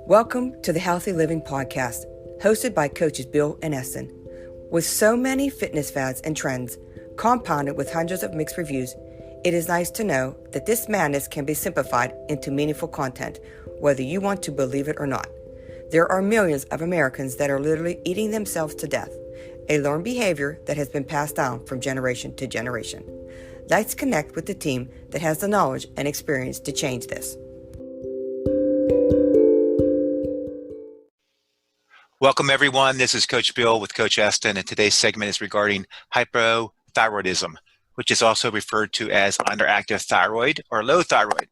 Welcome to the Healthy Living Podcast, hosted by coaches Bill and Esten. With so many fitness fads and trends, compounded with hundreds of mixed reviews, it is nice to know that this madness can be simplified into meaningful content, whether you want to believe it or not. There are millions of Americans that are literally eating themselves to death, a learned behavior that has been passed down from generation to generation. Let's connect with the team that has the knowledge and experience to change this. Welcome, everyone. This is Coach Bill with Coach Esten, and today's segment is regarding hypothyroidism, which is also referred to as underactive thyroid or low thyroid.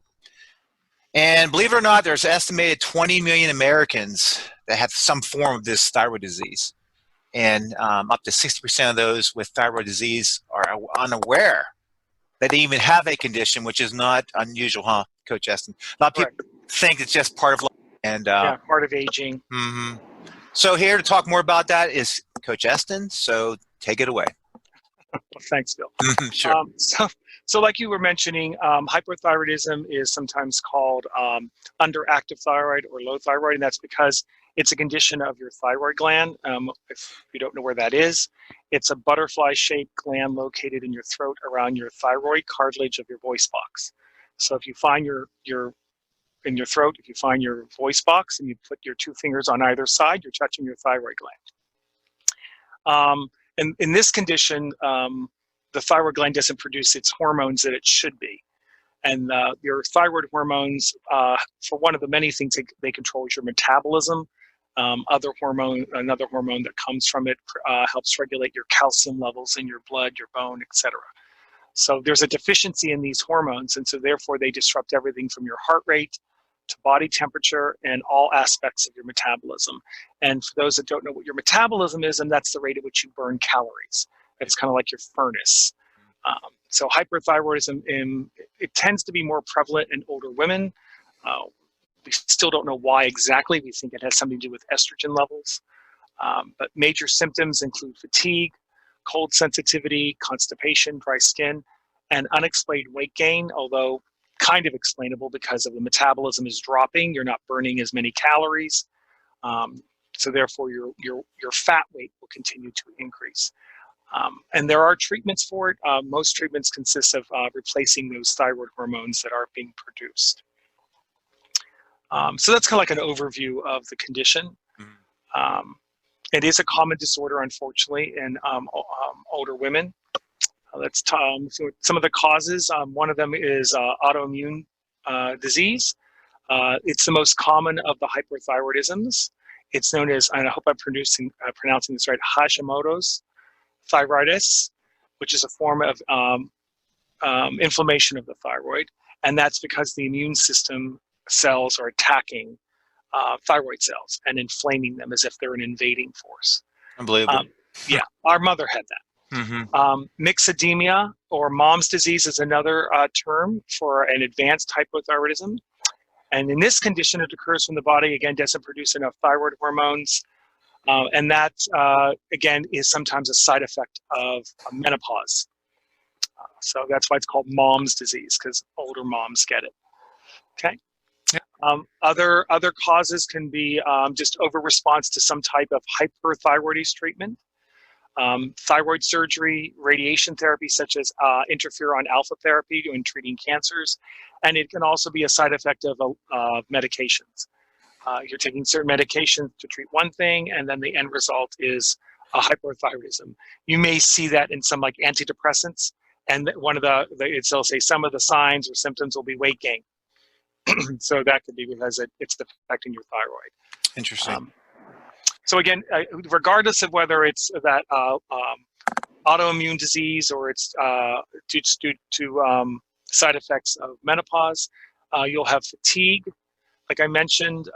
And believe it or not, there's estimated 20 million Americans that have some form of this thyroid disease. And up to 60% of those with thyroid disease are unaware that they even have a condition, which is not unusual, huh, Coach Esten? A lot of people think it's just part of life. And, part of aging. Mm-hmm. So here to talk more about that is Coach Esten, so take it away. Thanks, Bill. Sure. So like you were mentioning, hypothyroidism is sometimes called underactive thyroid or low thyroid, and that's because it's a condition of your thyroid gland. If you don't know where that is, it's a butterfly-shaped gland located in your throat around your thyroid cartilage of your voice box. So if you find in your throat, if you find your voice box and you put your two fingers on either side, you're touching your thyroid gland. And in this condition, the thyroid gland doesn't produce its hormones that it should be. And your thyroid hormones, for one of the many things they control is your metabolism. Another hormone that comes from it helps regulate your calcium levels in your blood, your bone, etc. So there's a deficiency in these hormones, and so therefore they disrupt everything from your heart rate to body temperature and all aspects of your metabolism. And for those that don't know what your metabolism is, and that's the rate at which you burn calories. It's kind of like your furnace. So hyperthyroidism, it tends to be more prevalent in older women. We still don't know why exactly. We think it has something to do with estrogen levels. But major symptoms include fatigue, cold sensitivity, constipation, dry skin, and unexplained weight gain, although kind of explainable because of the metabolism is dropping. You're not burning as many calories. So therefore your fat weight will continue to increase. And there are treatments for it. Most treatments consist of replacing those thyroid hormones that are being produced. So that's kind of like an overview of the condition. It is a common disorder, unfortunately, in older women. Let's so some of the causes. One of them is autoimmune disease. It's the most common of the hyperthyroidisms. It's known as, and I hope I'm pronouncing this right, Hashimoto's thyroiditis, which is a form of inflammation of the thyroid, and that's because the immune system cells are attacking thyroid cells and inflaming them as if they're an invading force. Unbelievable. Yeah, our mother had that. Myxedemia or mom's disease is another term for an advanced hypothyroidism. And in this condition, it occurs when the body, again, doesn't produce enough thyroid hormones. And that, again, is sometimes a side effect of menopause. So that's why it's called mom's disease, because older moms get it. Okay. Other causes can be just over-response to some type of hyperthyroidism treatment. Thyroid surgery, radiation therapy such as interferon alpha therapy in treating cancers, and it can also be a side effect of medications. You're taking certain medications to treat one thing, and then the end result is a hypothyroidism. You may see that in some like antidepressants, and one of they'll say some of the signs or symptoms will be weight gain. So that could be because it's affecting your thyroid. Interesting. So again, regardless of whether it's that autoimmune disease or it's due to side effects of menopause, you'll have fatigue. Like I mentioned,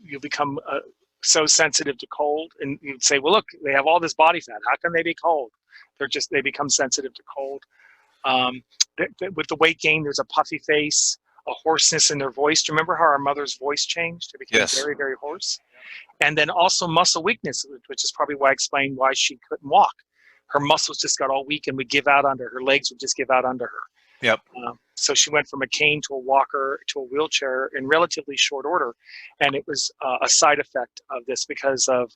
you'll become so sensitive to cold, and you'd say, well, look, they have all this body fat. How can they be cold? They become sensitive to cold. With the weight gain, there's a puffy face, a hoarseness in their voice. Do you remember how our mother's voice changed? It became very, very hoarse. And then also muscle weakness, which is probably why I explained why she couldn't walk. Her muscles just got all weak and would give out under her. Legs would just give out under her. Yep. So she went from a cane to a walker to a wheelchair in relatively short order. And it was a side effect of this because of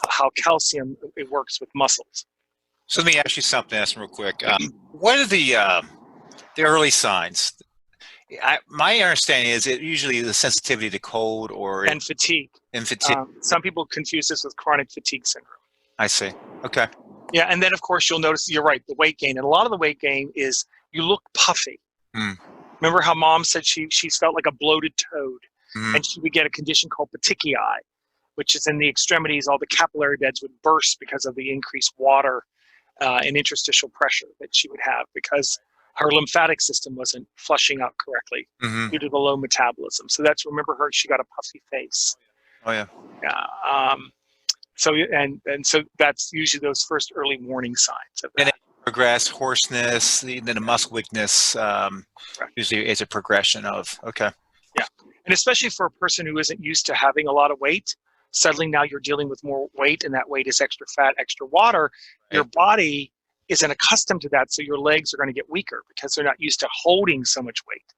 how calcium it works with muscles. So let me ask you something else real quick. What are the early signs? My understanding is it usually the sensitivity to cold and fatigue. Some people confuse this with chronic fatigue syndrome. I see. Okay. Yeah, and then of course you'll notice, you're right, the weight gain. And a lot of the weight gain is you look puffy. Remember how Mom said she felt like a bloated toad, and she would get a condition called petechiae, which is in the extremities. All the capillary beds would burst because of the increased water and interstitial pressure that she would have because her lymphatic system wasn't flushing out correctly due to the low metabolism. So that's, remember her, she got a puffy face. Oh yeah. Yeah. So that's usually those first early warning signs of that. And it progress, hoarseness, then a muscle weakness. Usually it's a progression of, okay. Yeah, and especially for a person who isn't used to having a lot of weight, suddenly now you're dealing with more weight, and that weight is extra fat, extra water. Right. Your body isn't accustomed to that, so your legs are going to get weaker because they're not used to holding so much weight.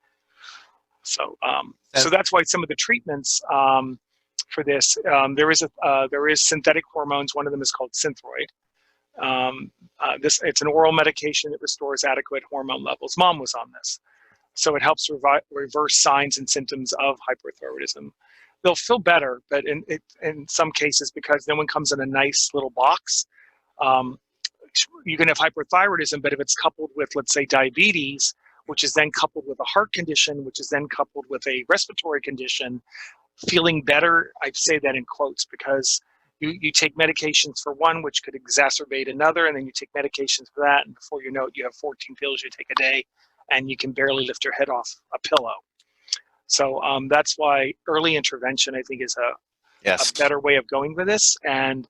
So, so that's why some of the treatments for this, there is synthetic hormones. One of them is called Synthroid. It's an oral medication that restores adequate hormone levels. Mom was on this, so it helps reverse signs and symptoms of hyperthyroidism. They'll feel better, but in some cases, because no one comes in a nice little box. You can have hyperthyroidism, but if it's coupled with, let's say, diabetes, which is then coupled with a heart condition, which is then coupled with a respiratory condition, feeling better, I say that in quotes because you take medications for one, which could exacerbate another, and then you take medications for that, and before you know it, you have 14 pills you take a day, and you can barely lift your head off a pillow. So that's why early intervention, I think, is a better way of going with this. And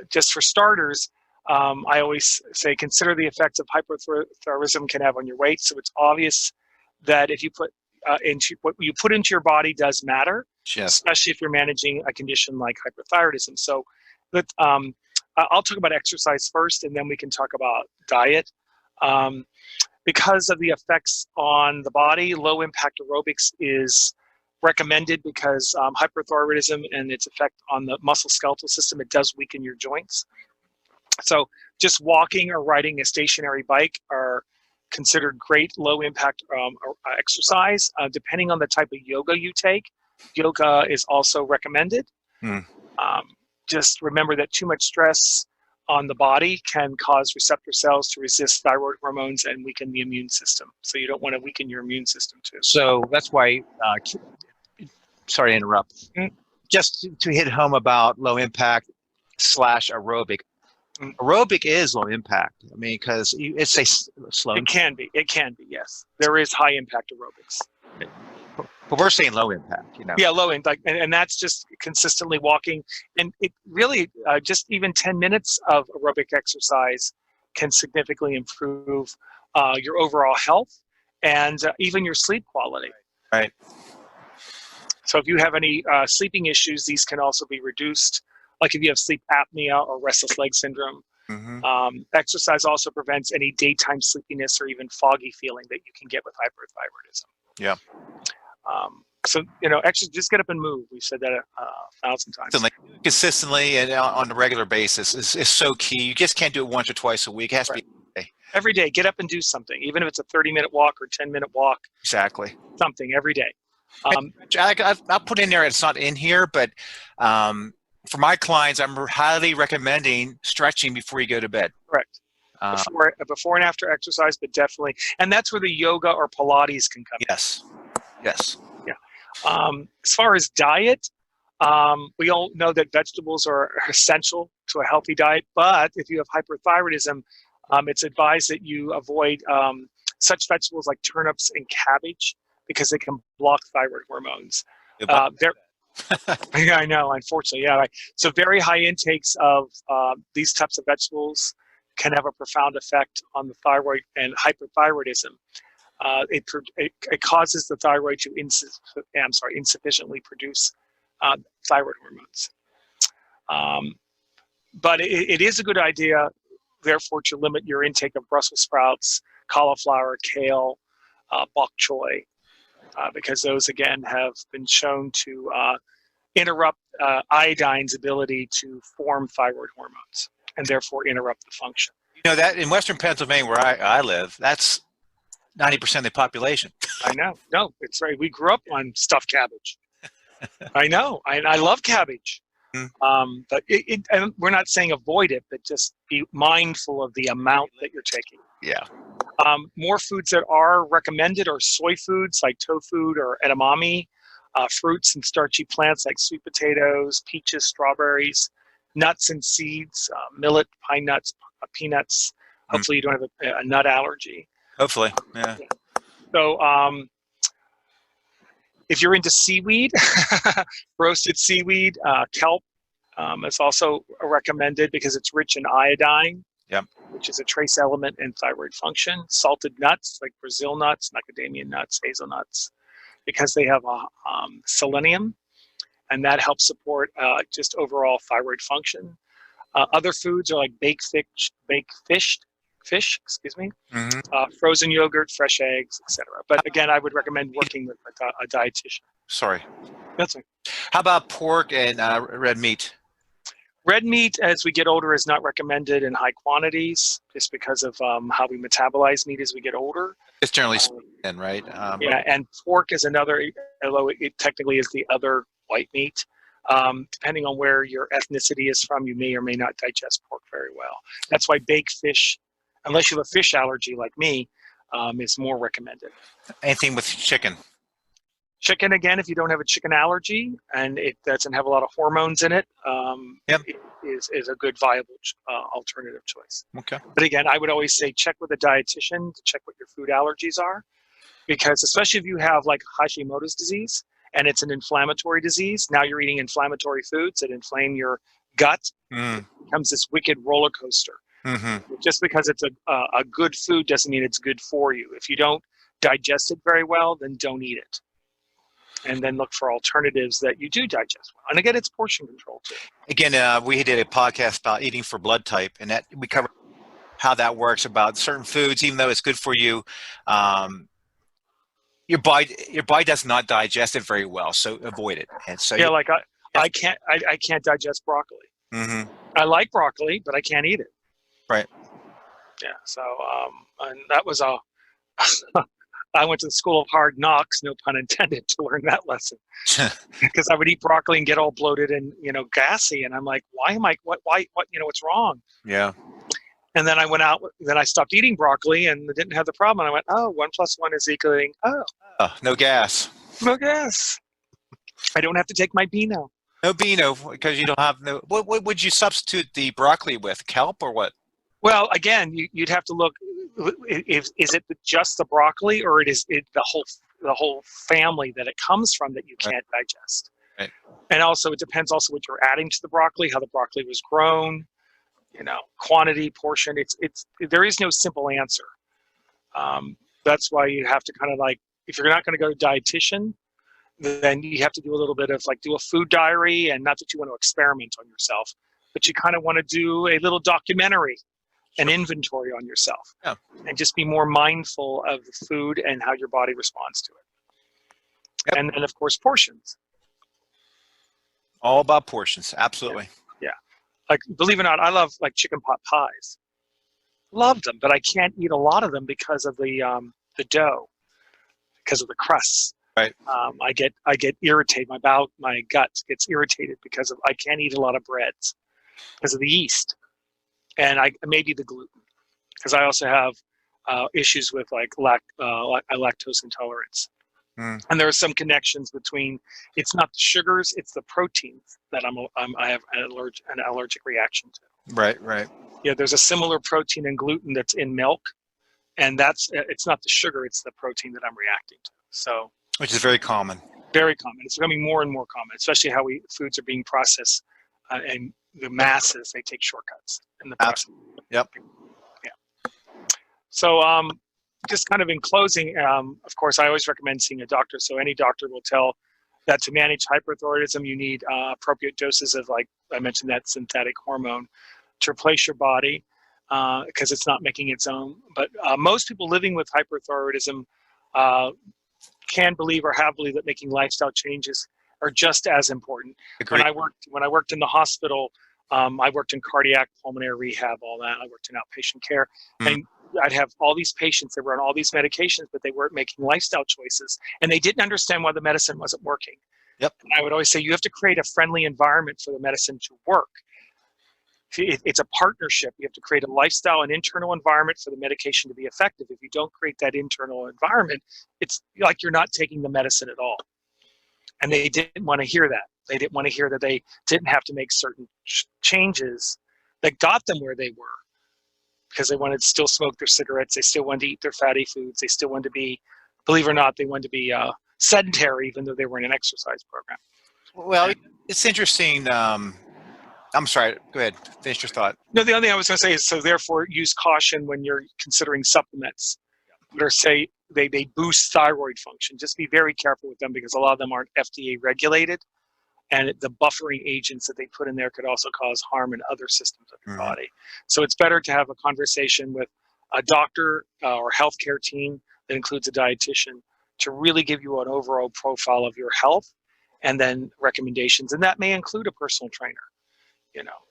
just for starters, I always say consider the effects of hypothyroidism can have on your weight. So it's obvious that if you put what you put into your body does matter, especially if you're managing a condition like hyperthyroidism. So I'll talk about exercise first, and then we can talk about diet. Because of the effects on the body, low impact aerobics is recommended because hyperthyroidism and its effect on the muscle skeletal system, it does weaken your joints. So just walking or riding a stationary bike are considered great low impact exercise. Depending on the type of yoga you take, yoga is also recommended. Just remember that too much stress on the body can cause receptor cells to resist thyroid hormones and weaken the immune system. So you don't want to weaken your immune system too. So that's why, sorry to interrupt, just to hit home about low impact / aerobic. Aerobic is low impact. I mean, because it's a slow. It can be, yes. There is high impact aerobics. But we're saying low impact, you know. Yeah, low impact, and that's just consistently walking. And it really, just even 10 minutes of aerobic exercise can significantly improve your overall health and even your sleep quality. Right. So if you have any sleeping issues, these can also be reduced. Like if you have sleep apnea or restless leg syndrome. Exercise also prevents any daytime sleepiness or even foggy feeling that you can get with hyperthyroidism. Yeah. So, just get up and move. We've said that 1,000 times. Consistently and on a regular basis is so key. You just can't do it once or twice a week. It has to be every day. Get up and do something, even if it's a 30-minute walk or 10-minute walk. Exactly. Something every day. I'll put in there, it's not in here, but for my clients, I'm highly recommending stretching before you go to bed. Correct. Before and after exercise, but definitely. And that's where the yoga or Pilates can come in. Yes. Yeah. As far as diet, we all know that vegetables are essential to a healthy diet, but if you have hyperthyroidism, it's advised that you avoid such vegetables like turnips and cabbage because they can block thyroid hormones. Yeah, I know, unfortunately. Yeah, right. So very high intakes of these types of vegetables can have a profound effect on the thyroid and hyperthyroidism. It causes the thyroid to insufficiently produce thyroid hormones. But it is a good idea, therefore, to limit your intake of Brussels sprouts, cauliflower, kale, bok choy, because those, again, have been shown to interrupt iodine's ability to form thyroid hormones and therefore interrupt the function. You know that in Western Pennsylvania, where I live, that's 90% of the population. I know. No, it's right. We grew up on stuffed cabbage. I know. I love cabbage. But and we're not saying avoid it, but just be mindful of the amount that you're taking. Yeah. More foods that are recommended are soy foods like tofu or edamame, fruits and starchy plants like sweet potatoes, peaches, strawberries, nuts and seeds, millet, pine nuts, peanuts. Hopefully you don't have a nut allergy. Hopefully, yeah. So if you're into seaweed, roasted seaweed, kelp is also recommended because it's rich in iodine, which is a trace element in thyroid function. Salted nuts like Brazil nuts, macadamia nuts, hazelnuts, because they have selenium, and that helps support just overall thyroid function. Other foods are like baked fish, frozen yogurt, fresh eggs, etc. But again, I would recommend working with a dietitian. Sorry. That's right. How about pork and red meat? Red meat, as we get older, is not recommended in high quantities, just because of how we metabolize meat as we get older. It's generally speaking, right? Yeah, and pork is another, although it technically is the other white meat. Depending on where your ethnicity is from, you may or may not digest pork very well. That's why baked fish, unless you have a fish allergy like me, is more recommended. Anything with chicken? Chicken, again, if you don't have a chicken allergy and it doesn't have a lot of hormones in it, it is a good viable alternative choice. Okay. But again, I would always say check with a dietitian to check what your food allergies are, because especially if you have like Hashimoto's disease and it's an inflammatory disease, now you're eating inflammatory foods that inflame your gut. It becomes this wicked roller coaster. Just because it's a good food doesn't mean it's good for you. If you don't digest it very well, then don't eat it. And then look for alternatives that you do digest well. And again, it's portion control too. Again, we did a podcast about eating for blood type, and that we covered how that works about certain foods, even though it's good for you. Your body does not digest it very well, so avoid it. And so like I can't digest broccoli. I like broccoli, but I can't eat it. Right. Yeah. So and that was I went to the school of hard knocks, no pun intended, to learn that lesson. Because I would eat broccoli and get all bloated and gassy, and I'm like, why? What's wrong? Yeah. And then I went out. Then I stopped eating broccoli and didn't have the problem. And I went, 1 + 1 is equaling. No gas. No gas. I don't have to take my Beano. No Beano, because you don't have no. What would you substitute the broccoli with? Kelp or what? Well, again, you'd have to look. Is it just the broccoli, or is it the whole family that it comes from that you can't digest? Right. And also, it depends also what you're adding to the broccoli, how the broccoli was grown, quantity, portion. There is no simple answer. That's why you have to kind of if you're not going to go to a dietitian, then you have to do a little bit of do a food diary, and not that you want to experiment on yourself, but you kind of want to do a little documentary, an inventory on yourself, and just be more mindful of the food and how your body responds to it. Yep. And then, of course, portions. All about portions, absolutely. Yeah. Believe it or not, I love chicken pot pies. Love them, but I can't eat a lot of them because of the dough, because of the crusts. Right. I get irritated. My gut gets irritated because I can't eat a lot of breads because of the yeast. And maybe the gluten, because I also have issues with lactose intolerance. And there are some connections between. It's not the sugars; it's the proteins that I have an allergic reaction to. Right. Yeah, there's a similar protein in gluten that's in milk, and it's not the sugar; it's the protein that I'm reacting to. So, which is very common. Very common. It's becoming more and more common, especially how foods are being processed, and the masses, they take shortcuts in the process. Yep. Yeah. So just kind of in closing, of course, I always recommend seeing a doctor. So any doctor will tell that to manage hyperthyroidism, you need appropriate doses of, I mentioned, that synthetic hormone to replace your body because it's not making its own. But most people living with hyperthyroidism can believe or have believed that making lifestyle changes are just as important. Agreed. When I worked in the hospital, I worked in cardiac, pulmonary rehab, all that. I worked in outpatient care, and I'd have all these patients that were on all these medications, but they weren't making lifestyle choices, and they didn't understand why the medicine wasn't working. Yep. And I would always say you have to create a friendly environment for the medicine to work. It's a partnership. You have to create a lifestyle and internal environment for the medication to be effective. If you don't create that internal environment, it's like you're not taking the medicine at all. And they didn't want to hear that. They didn't want to hear that they didn't have to make certain changes that got them where they were, because they wanted to still smoke their cigarettes. They still wanted to eat their fatty foods. They still wanted to be, believe it or not, they wanted to be sedentary, even though they were in an exercise program. Well, it's interesting. I'm sorry, go ahead, finish your thought. No, the other thing I was going to say is, so therefore use caution when you're considering supplements that are, say, they boost thyroid function. Just be very careful with them, because a lot of them aren't FDA regulated, and the buffering agents that they put in there could also cause harm in other systems of your body. So it's better to have a conversation with a doctor or healthcare team that includes a dietitian to really give you an overall profile of your health, and then recommendations. And that may include a personal trainer,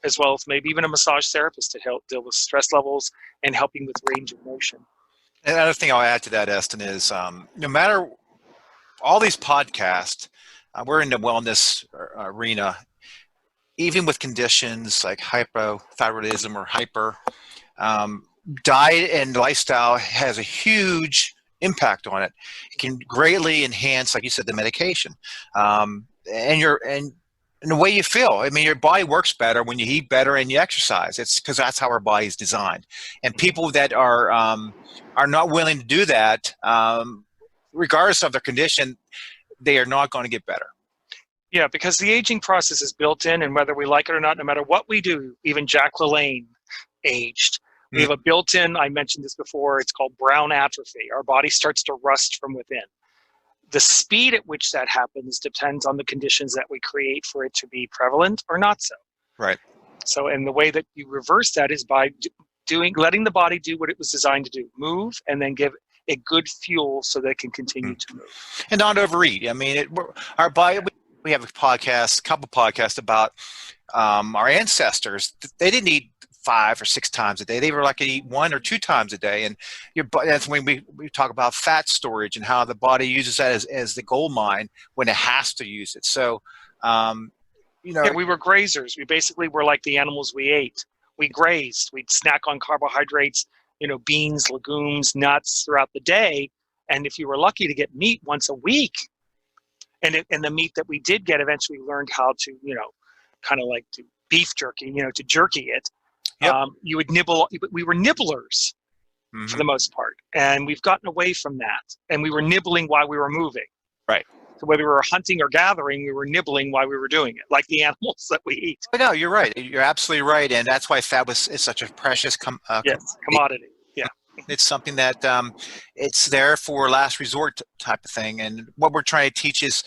as well as maybe even a massage therapist to help deal with stress levels and helping with range of motion. Another thing I'll add to that, Eston, is no matter all these podcasts, we're in the wellness arena, even with conditions like hypothyroidism or hyper, diet and lifestyle has a huge impact on it. It can greatly enhance, like you said, the medication, and the way you feel. I mean, your body works better when you eat better and you exercise. It's because that's how our body is designed. And people that are not willing to do that, regardless of their condition, they are not going to get better. Yeah, because the aging process is built in, and whether we like it or not, no matter what we do, even Jack LaLanne aged. We have a built-in, I mentioned this before, it's called brown atrophy. Our body starts to rust from within. The speed at which that happens depends on the conditions that we create for it to be prevalent or not so. Right. So, and the way that you reverse that is by letting the body do what it was designed to do, move, and then give it good fuel so that it can continue to move. And not overeat. I mean, our body, we have a couple podcasts about our ancestors. They didn't eat 5 or 6 times a day. They were lucky to eat 1 or 2 times a day. And that's when we talk about fat storage and how the body uses that as the gold mine when it has to use it. So, Yeah, we were grazers. We basically were like the animals we ate. We grazed. We'd snack on carbohydrates, beans, legumes, nuts throughout the day. And if you were lucky to get meat once a week, and the meat that we did get, eventually learned how to, kind of like to beef jerky, to jerky it. Yep. You would nibble. We were nibblers for the most part, and we've gotten away from that. And we were nibbling while we were moving. Right. So whether we were hunting or gathering, we were nibbling while we were doing it, like the animals that we eat. But no, you're right. You're absolutely right, and that's why fat is such a precious commodity. Yeah. It's something that it's there for last resort type of thing. And what we're trying to teach is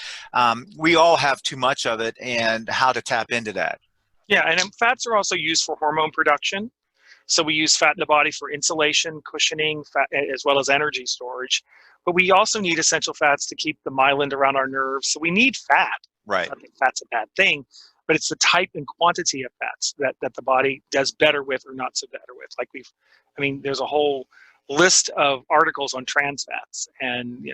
we all have too much of it, and how to tap into that. Yeah, and fats are also used for hormone production. So we use fat in the body for insulation, cushioning, fat, as well as energy storage. But we also need essential fats to keep the myelin around our nerves. So we need fat. Right. I think fat's a bad thing, but it's the type and quantity of fats that the body does better with or not so better with. Like there's a whole list of articles on trans fats and,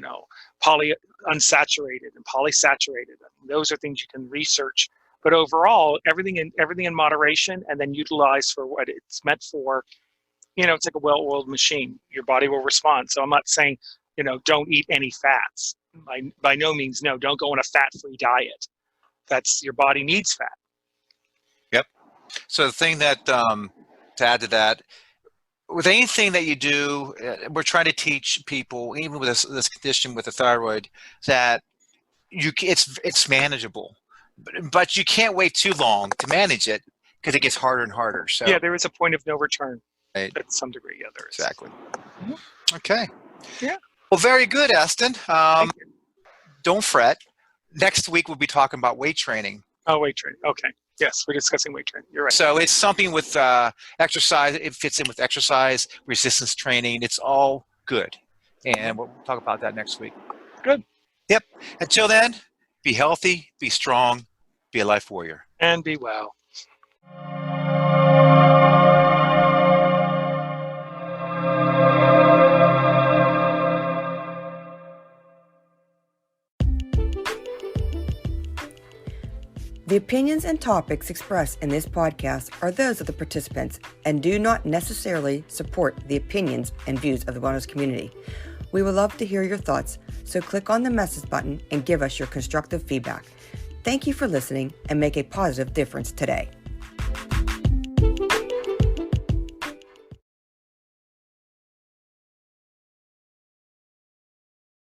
unsaturated and polysaturated. Those are things you can research. But overall, everything in moderation, and then utilized for what it's meant for. It's like a well-oiled machine. Your body will respond. So I'm not saying, don't eat any fats. By no means, no. Don't go on a fat-free diet. Your body needs fat. Yep. So the thing that to add to that, with anything that you do, we're trying to teach people, even with this condition with the thyroid, that it's manageable. But you can't wait too long to manage it, because it gets harder and harder. So yeah, there is a point of no return. Right. To some degree, yeah, there is. Exactly. Okay. Yeah. Well, very good, Eston. Thank you. Don't fret. Next week we'll be talking about weight training. Oh, weight training. Okay. Yes, we're discussing weight training. You're right. So it's something with exercise. It fits in with exercise, resistance training. It's all good. and we'll talk about that next week. Good. Yep. Until then, be healthy, be strong, be a life warrior. And be well. The opinions and topics expressed in this podcast are those of the participants and do not necessarily support the opinions and views of the wellness community. We would love to hear your thoughts, so click on the message button and give us your constructive feedback. Thank you for listening and make a positive difference today.